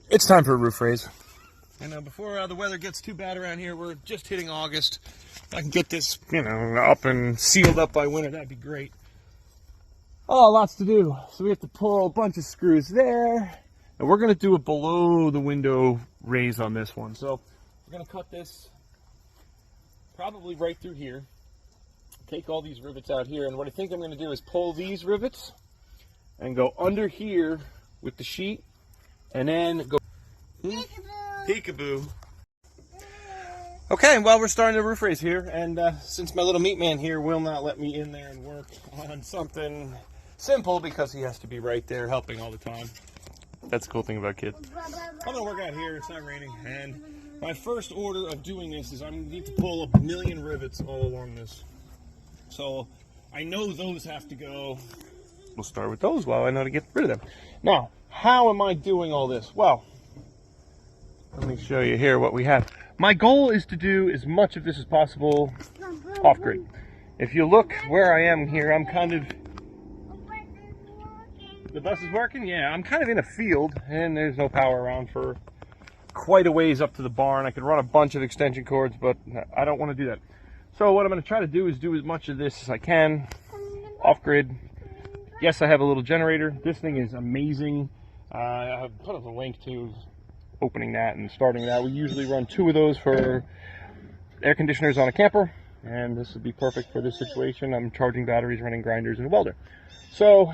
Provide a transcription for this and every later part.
It's time for a roof raise. And before the weather gets too bad around here, we're just hitting August. If I can get this, up and sealed up by winter, that'd be great. Oh, lots to do. So we have to pull a bunch of screws there. And we're going to do a below the window raise on this one. So we're going to cut this probably right through here. Take all these rivets out here. And what I think I'm going to do is pull these rivets and go under here with the sheet. And then go peekaboo. Okay, well, we're starting the roof raise here, and since my little meat man here will not let me in there and work on something simple because he has to be right there helping all the time. That's the cool thing about kids. I'm gonna work out here. It's not raining, and my first order of doing this is I need to pull 1,000,000 rivets all along this. So I know those have to go. We'll start with those while I know to get rid of them. Now, how am I doing all this? Well, let me show you here what we have. My goal is to do as much of this as possible off-grid. If you look where I am here, I'm kind of... The bus is working? Yeah, I'm kind of in a field, and there's no power around for quite a ways up to the barn. I could run a bunch of extension cords, but I don't want to do that. So what I'm going to try to do is do as much of this as I can off-grid. Yes, I have a little generator. This thing is amazing. I've put up a link to opening that and starting that. We usually run 2 of those for air conditioners on a camper, and this would be perfect for this situation. I'm charging batteries, running grinders, and a welder. So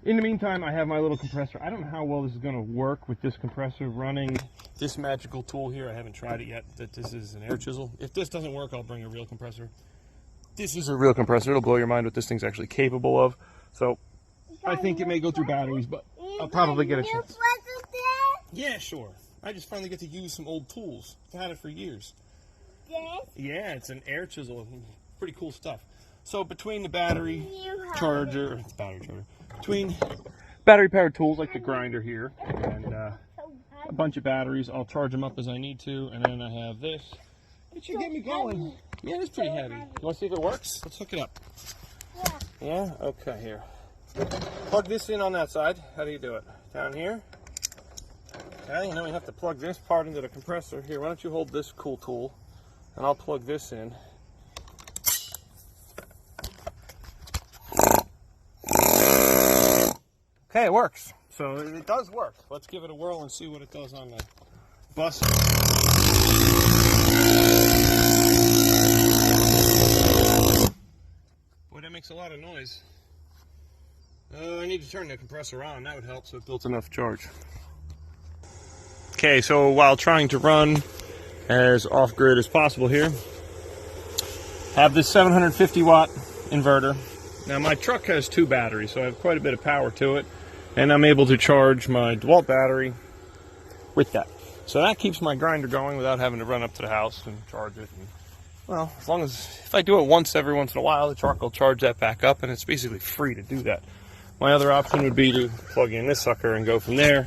in the meantime, I have my little compressor. I don't know how well this is going to work with this compressor running this magical tool here. I haven't tried it yet. That this is an air chisel. If this doesn't work, I'll bring a real compressor. This is a real compressor. It'll blow your mind what this thing's actually capable of. So I think it may go through batteries, but I'll probably get a chance. Yeah, sure. I just finally get to use some old tools. I've had it for years. Yeah, it's an air chisel. Pretty cool stuff. So between the battery charger, between battery powered tools like the grinder here and a bunch of batteries, I'll charge them up as I need to. And then I have this. It should get me going. Yeah, it's pretty heavy. You want to see if it works? Let's hook it up. Yeah? Okay, here. Plug this in on that side. How do you do it? Down here. Okay, and then we have to plug this part into the compressor. Here, why don't you hold this cool tool, and I'll plug this in. Okay, it works. So it does work. Let's give it a whirl and see what it does on the bus. Boy, that makes a lot of noise. I need to turn the compressor on. That would help so it builds enough charge. Okay, so while trying to run as off-grid as possible here, have this 750 watt inverter. Now my truck has 2 batteries, so I have quite a bit of power to it, and I'm able to charge my DeWalt battery with that. So that keeps my grinder going without having to run up to the house and charge it. And, well, as long as, if I do it every once in a while, the truck will charge that back up, and it's basically free to do that. My other option would be to plug in this sucker and go from there.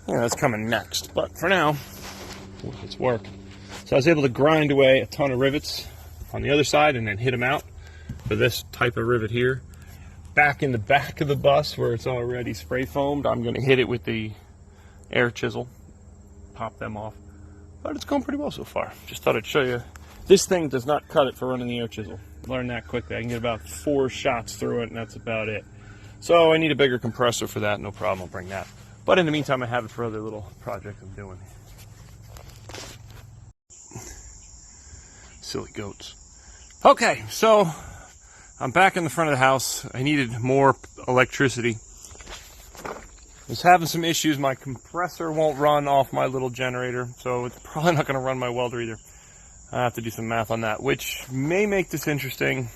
That's coming next, but for now, it's work. So I was able to grind away a ton of rivets on the other side and then hit them out for this type of rivet here. Back in the back of the bus where it's already spray foamed, I'm going to hit it with the air chisel, pop them off. But it's going pretty well so far. Just thought I'd show you. This thing does not cut it for running the air chisel. Learned that quickly. I can get about 4 shots through it, and that's about it. So I need a bigger compressor for that. No problem, I'll bring that. But in the meantime, I have it for other little projects I'm doing. Silly goats. Okay, so I'm back in the front of the house. I needed more electricity. I was having some issues. My compressor won't run off my little generator, so it's probably not going to run my welder either. I have to do some math on that, which may make this interesting,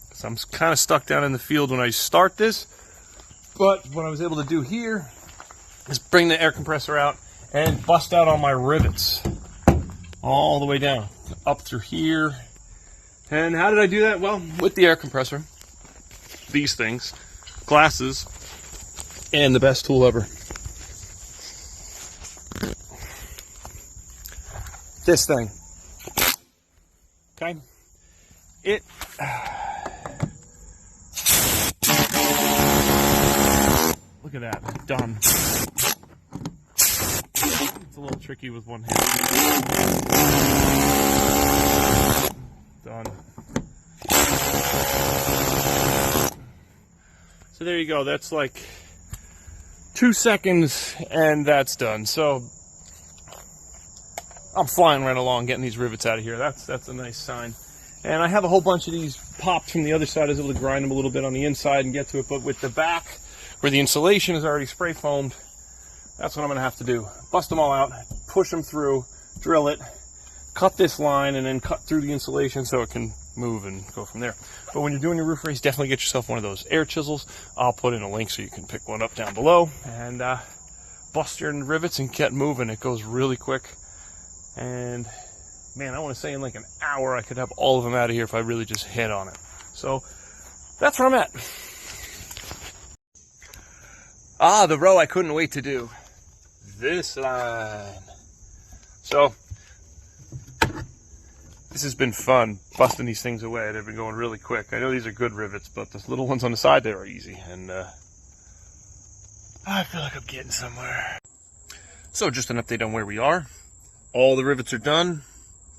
because I'm kind of stuck down in the field when I start this. But what I was able to do here is bring the air compressor out and bust out all my rivets all the way down up through here. And how did I do that? Well, with the air compressor, these things, glasses, and the best tool ever, this thing. Okay, look at that, done. little tricky with one hand. Done. So there you go. That's like 2 seconds and that's done. So I'm flying right along getting these rivets out of here. That's a nice sign. And I have a whole bunch of these popped from the other side. I was able to grind them a little bit on the inside and get to it. But with the back, where the insulation is already spray foamed, that's what I'm going to have to do. Bust them all out, push them through, drill it, cut this line, and then cut through the insulation so it can move and go from there. But when you're doing your roof raise, definitely get yourself one of those air chisels. I'll put in a link so you can pick one up down below. And bust your rivets and get moving. It goes really quick. And man, I want to say in like an hour I could have all of them out of here if I really just hit on it. So that's where I'm at. Ah, the row I couldn't wait to do. This line. So this has been fun, busting these things away. They've been going really quick. I know these are good rivets, but the little ones on the side there are easy. And I feel like I'm getting somewhere. So just an update on where we are. All the rivets are done.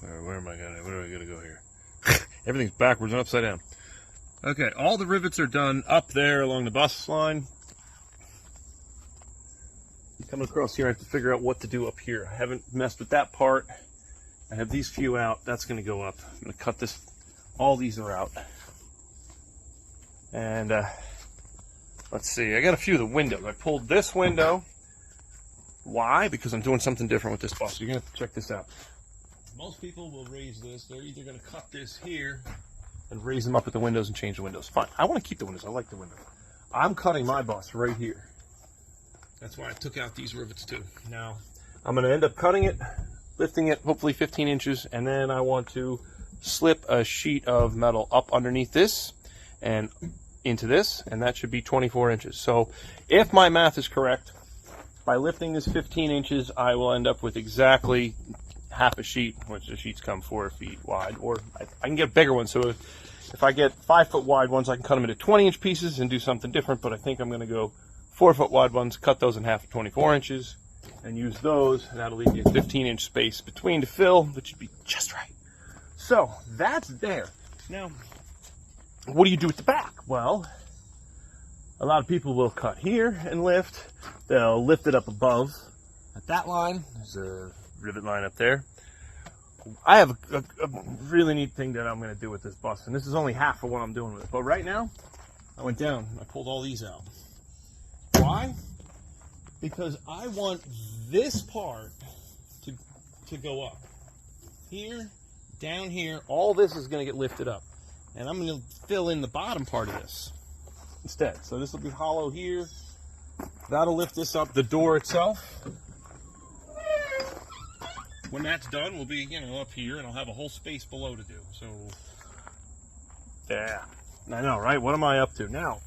Where am I going? Where am I going to go here? Everything's backwards and upside down. Okay, all the rivets are done up there along the bus line. Coming across here, I have to figure out what to do up here. I haven't messed with that part. I have these few out. That's going to go up. I'm going to cut this. All these are out. And let's see. I got a few of the windows. I pulled this window. Why? Because I'm doing something different with this bus. You're going to have to check this out. Most people will raise this. They're either going to cut this here and raise them up at the windows and change the windows. Fine. I want to keep the windows. I like the windows. I'm cutting my bus right here. That's why I took out these rivets too. Now, I'm going to end up cutting it, lifting it, hopefully 15 inches, and then I want to slip a sheet of metal up underneath this and into this, and that should be 24 inches. So if my math is correct, by lifting this 15 inches, I will end up with exactly half a sheet, which the sheets come 4 feet wide, or I can get bigger ones. So if I get 5 foot wide ones, I can cut them into 20-inch pieces and do something different, but I think I'm going to go 4 foot wide ones, cut those in half to 24 inches, and use those. And that'll leave you a 15-inch space between to fill, which should be just right. So that's there. Now, what do you do with the back? Well, a lot of people will cut here and lift. They'll lift it up above at that line. There's a rivet line up there. I have a really neat thing that I'm going to do with this bus, and this is only half of what I'm doing with it. But right now, I went down, I pulled all these out. Why? Because I want this part to go up. Here, down here, all this is going to get lifted up. And I'm going to fill in the bottom part of this instead. So this will be hollow here. That'll lift this up. The door itself, when that's done, will be, up here, and I'll have a whole space below to do. So, yeah. I know, right? What am I up to now?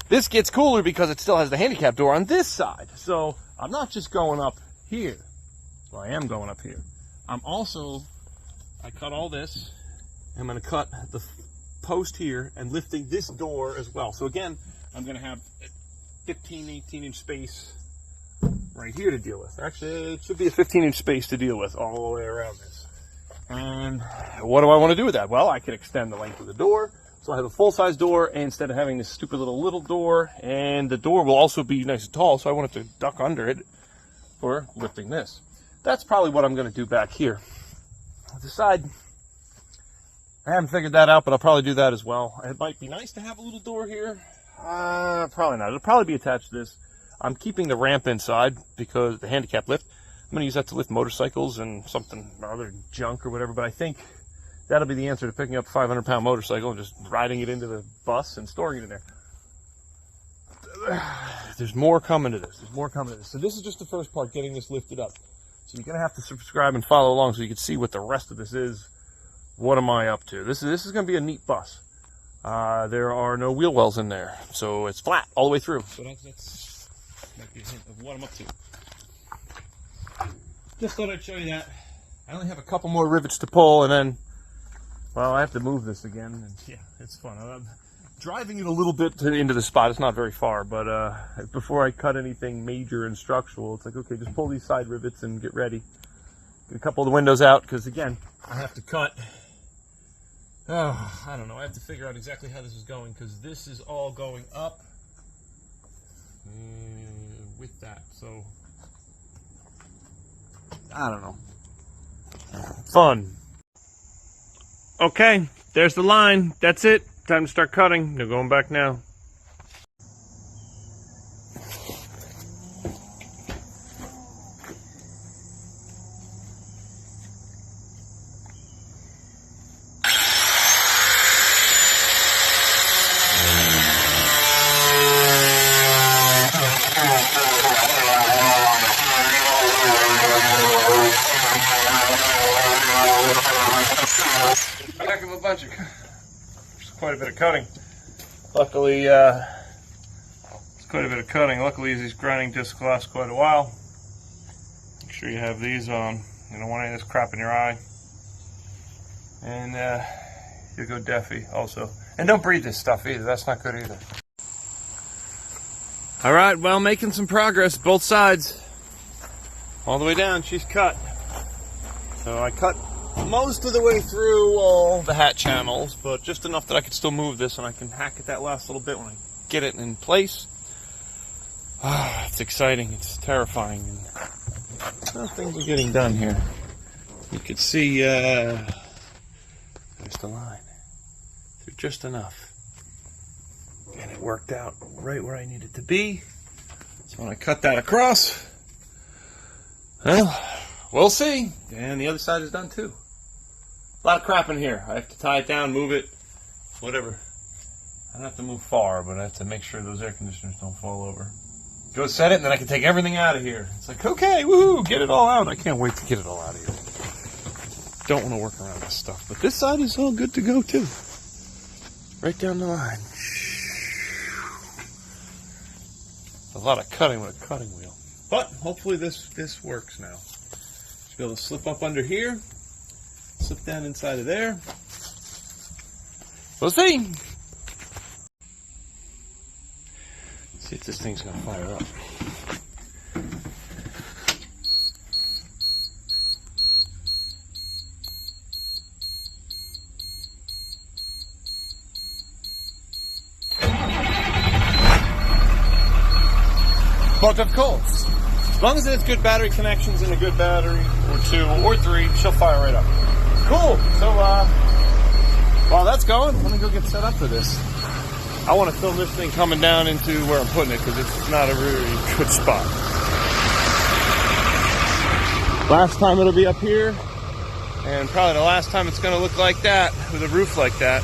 This gets cooler because it still has the handicap door on this side. So I'm not just going up here. Well, I am going up here. I cut all this. I'm going to cut the post here and lifting this door as well. So again, I'm going to have 15, 18-inch space right here to deal with. Actually, it should be a 15-inch space to deal with all the way around this. And what do I want to do with that? Well, I can extend the length of the door. So I have a full-size door instead of having this stupid little door, and the door will also be nice and tall, so I won't have to duck under it for lifting this. That's probably what I'm going to do back here. The side, I haven't figured that out, but I'll probably do that as well. It might be nice to have a little door here. Probably not. It'll probably be attached to this. I'm keeping the ramp inside because the handicap lift. I'm going to use that to lift motorcycles and something other junk or whatever, but I think that'll be the answer to picking up a 500-pound motorcycle and just riding it into the bus and storing it in there. There's more coming to this. There's more coming to this. So this is just the first part, getting this lifted up. So you're going to have to subscribe and follow along so you can see what the rest of this is. What am I up to? This is going to be a neat bus. There are no wheel wells in there, so it's flat all the way through. So that's might be a hint of what I'm up to. Just thought I'd show you that. I only have a couple more rivets to pull, and then, well, I have to move this again. And yeah, it's fun. driving it a little bit into the spot. It's not very far, but before I cut anything major and structural, it's like, okay, just pull these side rivets and get ready. Get a couple of the windows out, because again, I have to cut. I don't know. I have to figure out exactly how this is going, because this is all going up with that. So I don't know. Fun. Okay, there's the line. That's it. Time to start cutting. They're going back now. Heck of a bunch of, quite a bit of cutting. Luckily, it's quite a bit of cutting. Luckily, these grinding discs last quite a while. Make sure you have these on. You don't want any of this crap in your eye. And you'll go deafy also. And don't breathe this stuff either. That's not good either. All right, well, making some progress, both sides. All the way down, she's cut. So I cut most of the way through all the hat channels, but just enough that I could still move this, and I can hack at that last little bit when I get it in place. It's exciting, it's terrifying, and well, things are getting done here. You could see there's the line through just enough, and it worked out right where I needed to be. So when I cut that across, well, we'll see. And the other side is done too. A lot of crap in here. I have to tie it down, move it, whatever. I don't have to move far, but I have to make sure those air conditioners don't fall over. Go set it, and then I can take everything out of here. It's like, okay, woohoo, get it all out. I can't wait to get it all out of here. Don't want to work around this stuff. But this side is all good to go too. Right down the line. A lot of cutting with a cutting wheel. But hopefully this works now. Should be able to slip up under here, slip down inside of there. We'll see. See if this thing's gonna fire up. But of course, as long as it has good battery connections and a good battery, or 2 or 3, she'll fire right up. Cool. So, while that's going, let me go get set up for this. I want to film this thing coming down into where I'm putting it, because it's not a really good spot. Last time it'll be up here, and probably the last time it's going to look like that, with a roof like that.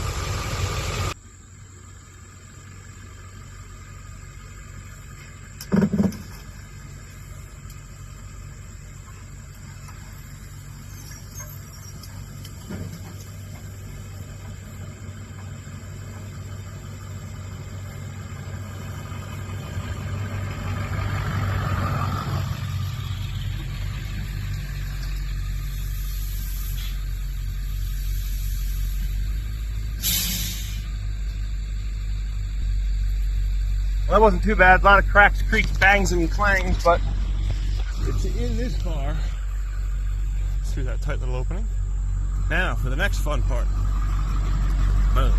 Well, that wasn't too bad. A lot of cracks, creaks, bangs, and clangs, but it's in this car. Through that tight little opening. Now, for the next fun part. Boom.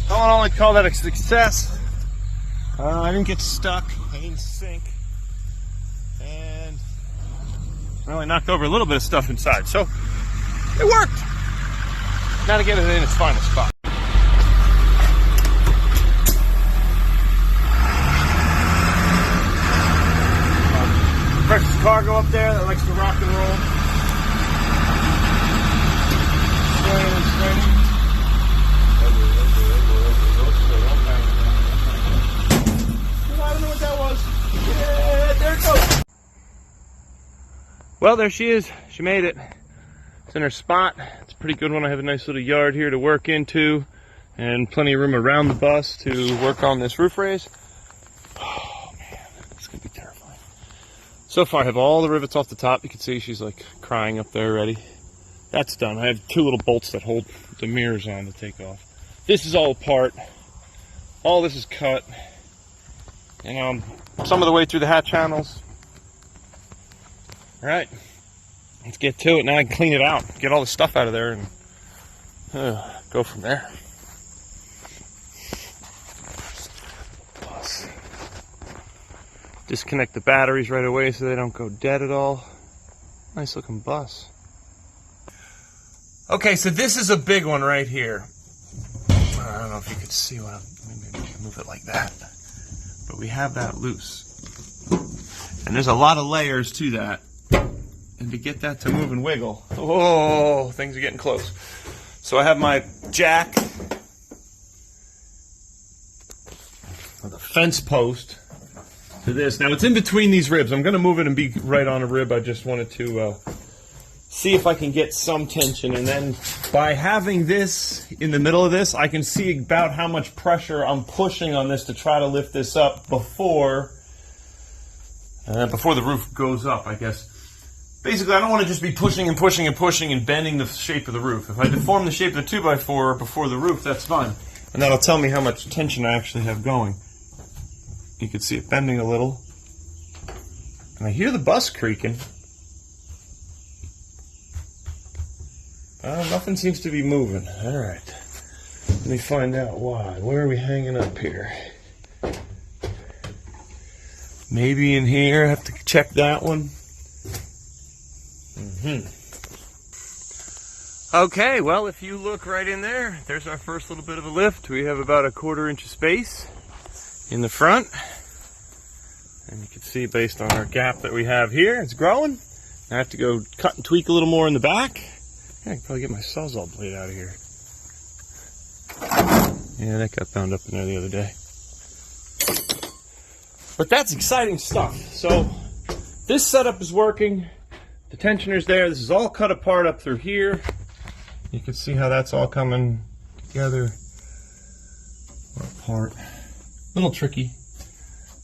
I don't only call that a success. I didn't get stuck, I didn't sink, and I only knocked over a little bit of stuff inside, so it worked. Now to get it in its finest spot. Precious cargo up there that likes to rock and roll. Swinging and swinging. I don't know what that was. Yeah, there it goes. Well, there she is. She made it. It's in her spot. It's a pretty good one. I have a nice little yard here to work into and plenty of room around the bus to work on this roof raise. Oh man, it's gonna be terrifying. So far I have all the rivets off the top. You can see she's like crying up there already. That's done. I have 2 little bolts that hold the mirrors on to take off. This is all apart. All this is cut. And some of the way through the hatch channels. All right, let's get to it. Now I can clean it out, get all the stuff out of there, and go from there. Bus. Disconnect the batteries right away so they don't go dead at all. Nice looking bus. Okay, so this is a big one right here. I don't know if you could see what maybe we can move it like that. But we have that loose. And there's a lot of layers to that. And to get that to move and wiggle, oh, things are getting close. So I have my jack, the fence post to this. Now it's in between these ribs. I'm going to move it and be right on a rib. I just wanted to see if I can get some tension. And then by having this in the middle of this, I can see about how much pressure I'm pushing on this to try to lift this up before the roof goes up, I guess. Basically, I don't want to just be pushing and pushing and pushing and bending the shape of the roof. If I deform the shape of the 2x4 before the roof, that's fine. And that'll tell me how much tension I actually have going. You can see it bending a little. And I hear the bus creaking. Nothing seems to be moving. All right. Let me find out why. Where are we hanging up here? Maybe in here. I have to check that one. Okay, well, if you look right in there, there's our first little bit of a lift. We have about a 1/4 inch of space in the front. And you can see based on our gap that we have here, it's growing. I have to go cut and tweak a little more in the back. I can probably get my Sawzall blade out of here. Yeah, that got bound up in there the other day. But that's exciting stuff. So this setup is working. The tensioner's there. This is all cut apart up through here. You can see how that's all coming together or apart. A little tricky.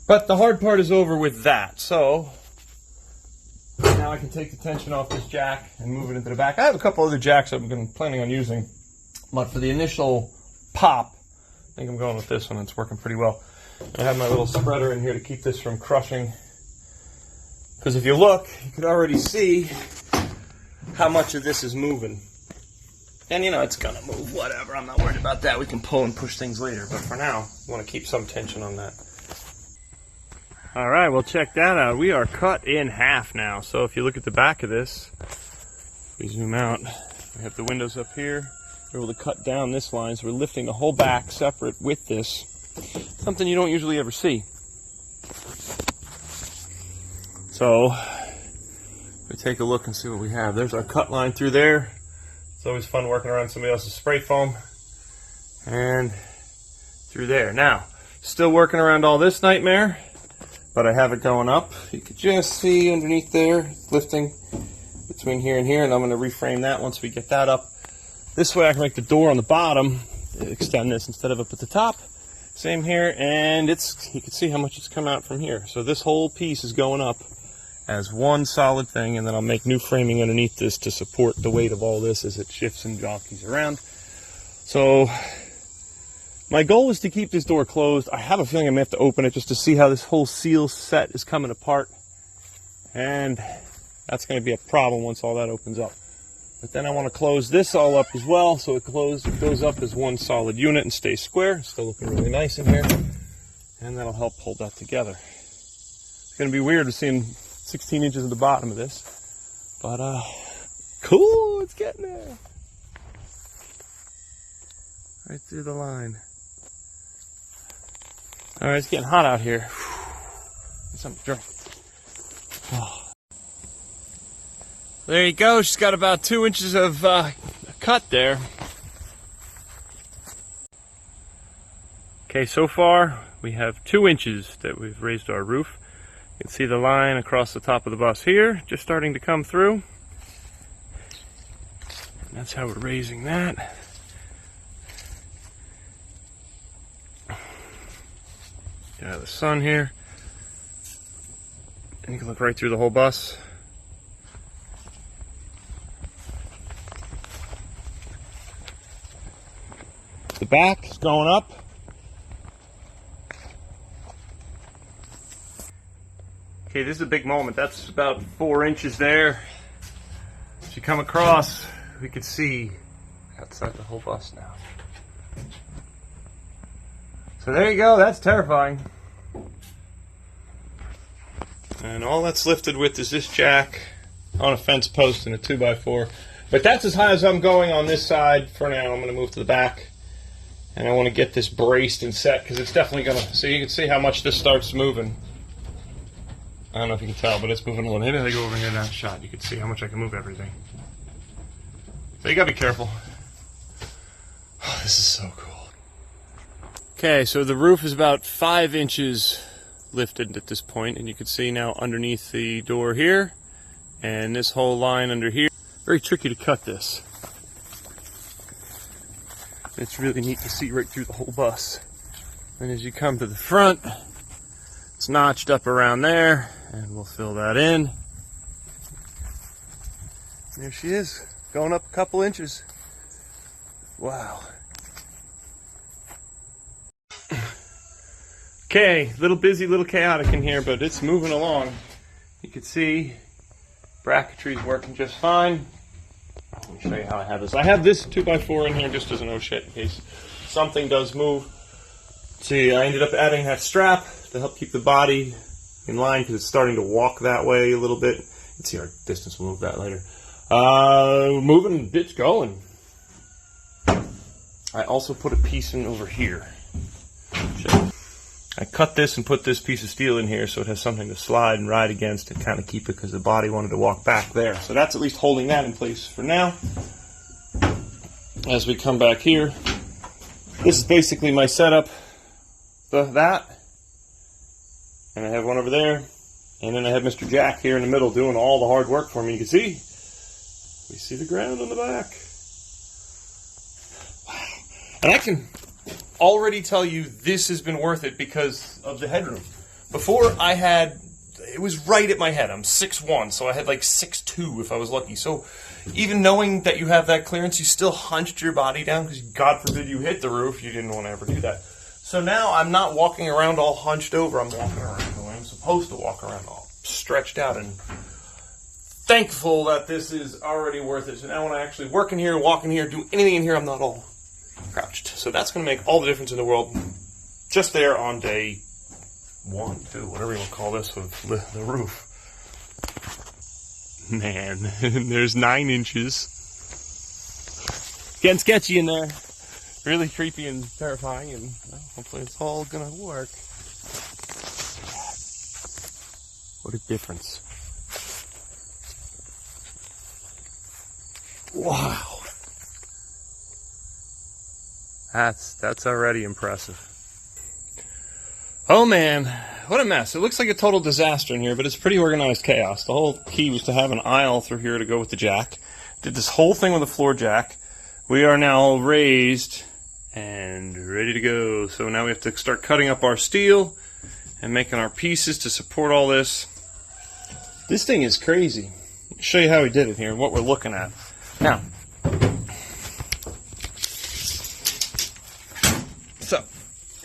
But the hard part is over with that. So now I can take the tension off this jack and move it into the back. I have a couple other jacks I've been planning on using. But for the initial pop, I think I'm going with this one. It's working pretty well. I have my little spreader in here to keep this from crushing. Because if you look, you can already see how much of this is moving. And you know, it's gonna move, whatever. I'm not worried about that. We can pull and push things later. But for now, I want to keep some tension on that. All right, well, check that out. We are cut in half now. So if you look at the back of this, we zoom out, we have the windows up here. We're able to cut down this line. So we're lifting the whole back separate with this. Something you don't usually ever see. So we take a look and see what we have. There's our cut line through there. It's always fun working around somebody else's spray foam. And through there. Now, still working around all this nightmare, but I have it going up. You can just see underneath there, lifting between here and here, and I'm going to reframe that once we get that up. This way I can make the door on the bottom, extend this instead of up at the top. Same here, and you can see how much it's come out from here. So this whole piece is going up as one solid thing, and then I'll make new framing underneath this to support the weight of all this as it shifts and jockeys around. So my goal is to keep this door closed. I have a feeling I may have to open it just to see how this whole seal set is coming apart, and that's going to be a problem once all that opens up. But then I want to close this all up as well, so it goes up as one solid unit and stays square. It's still looking really nice in here, and that'll help hold that together. It's going to be weird to seeing 16 inches at the bottom of this, but cool, it's getting there. Right through the line. All right, it's getting hot out here. Need something to drink. Oh. There you go. She's got about 2 inches of cut there. Okay, so far we have 2 inches that we've raised our roof. You can see the line across the top of the bus here, just starting to come through. And that's how we're raising that. Get out of the sun here. And you can look right through the whole bus. The back is going up. Okay, this is a big moment. That's about 4 inches there. As you come across, we can see outside the whole bus now. So there you go, that's terrifying. And all that's lifted with is this jack on a fence post and a 2x4. But that's as high as I'm going on this side for now. I'm going to move to the back. And I want to get this braced and set because it's definitely going to... So you can see how much this starts moving. I don't know if you can tell, but it's moving a little. Maybe if I go over here in that shot, you can see how much I can move everything. So you got to be careful. Oh, this is so cool. Okay, so the roof is about 5 inches lifted at this point, and you can see now underneath the door here, and this whole line under here. Very tricky to cut this. It's really neat to see right through the whole bus. And as you come to the front, it's notched up around there, and we'll fill that in. There she is, going up a couple inches. Wow. Okay, a little busy, a little chaotic in here, but it's moving along. You can see bracketry is working just fine. Let me show you how I have this. I have this 2x4 in here just as an oh shit in case something does move. See, I ended up adding that strap to help keep the body in line because it's starting to walk that way a little bit. You can see our distance, we'll move that later. Moving, it's going. I also put a piece in over here. I cut this and put this piece of steel in here so it has something to slide and ride against and kind of keep it because the body wanted to walk back there. So that's at least holding that in place for now. As we come back here, this is basically my setup. That, and I have one over there, and then I have Mr. Jack here in the middle doing all the hard work for me. You can see, we see the ground on the back. Wow. And I can already tell you this has been worth it because of the headroom. Before it was right at my head. I'm 6'1", so I had like 6'2" if I was lucky. So even knowing that you have that clearance, you still hunched your body down because God forbid you hit the roof. You didn't want to ever do that. So now I'm not walking around all hunched over. I'm walking around the way I'm supposed to walk around, all stretched out, and thankful that this is already worth it. So now when I actually work in here, walk in here, do anything in here, I'm not all crouched. So that's going to make all the difference in the world just there on day 1, 2, whatever you want to call this, of the roof. Man, there's 9 inches. Getting sketchy in there. Really creepy and terrifying, and well, hopefully it's all gonna work. What a difference. Wow. That's already impressive. Oh man, what a mess. It looks like a total disaster in here, but it's pretty organized chaos. The whole key was to have an aisle through here to go with the jack. Did this whole thing with a floor jack. We are now raised and ready to go. So now we have to start cutting up our steel and making our pieces to support all this. This thing is crazy. I'll show you how we did it here and what we're looking at. Now, so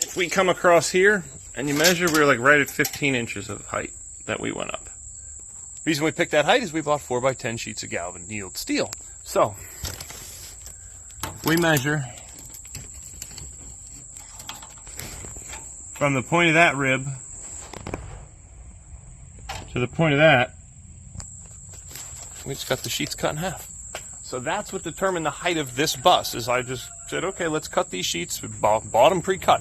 if we come across here and you measure, we're like right at 15 inches of height that we went up. The reason we picked that height is we bought 4x10 sheets of galvanized steel. So we measure from the point of that rib to the point of that. We just got the sheets cut in half. So that's what determined the height of this bus. Is I just said, okay, let's cut these sheets. We bought them pre-cut.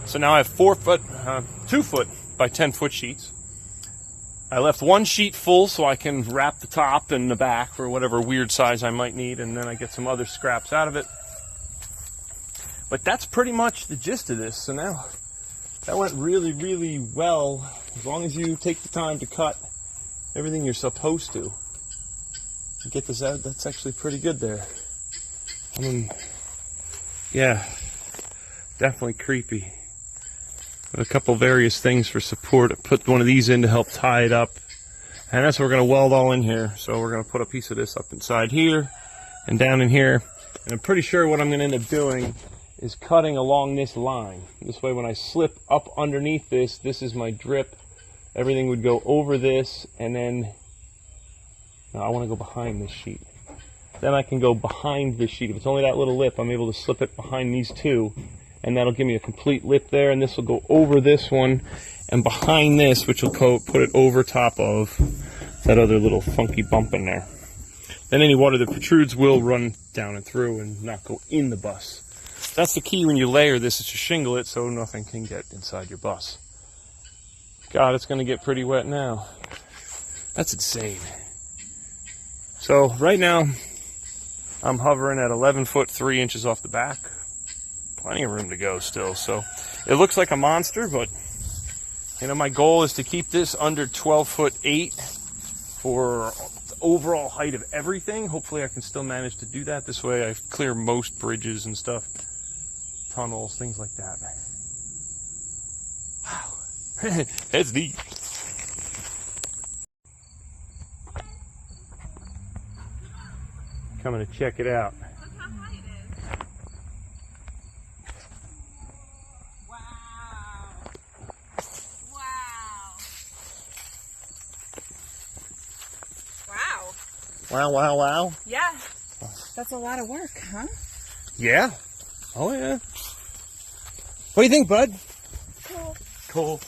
So now I have 2 foot by 10 foot sheets. I left one sheet full so I can wrap the top and the back for whatever weird size I might need, and then I get some other scraps out of it. But that's pretty much the gist of this. So now that went really, really well As long as you take the time to cut everything you're supposed to and get this out, that's actually pretty good there. I mean, yeah, definitely creepy. A couple various things for support. I put one of these in to help tie it up. And that's what we're going to weld all in here. So we're going to put a piece of this up inside here and down in here. And I'm pretty sure what I'm going to end up doing is cutting along this line. This way when I slip up underneath this, this is my drip. Everything would go over this, and then no, I want to go behind this sheet. Then I can go behind this sheet. If it's only that little lip, I'm able to slip it behind these two, and that'll give me a complete lip there, and this will go over this one and behind this, which will put it over top of that other little funky bump in there. Then any water that protrudes will run down and through and not go in the bus. That's the key when you layer this, is to shingle it so nothing can get inside your bus. God, it's going to get pretty wet now. That's insane. So right now, I'm hovering at 11 foot 3 inches off the back. Plenty of room to go still. So it looks like a monster, but you know, my goal is to keep this under 12 foot 8 for the overall height of everything. Hopefully I can still manage to do that. This way I clear most bridges and stuff, tunnels, things like that. Wow. That's neat. Coming to check it out. Look how high it is. Wow. Wow. Wow. Wow, wow, wow. Yeah. That's a lot of work, huh? Yeah. Oh, yeah. What do you think, bud? Cool. Cool.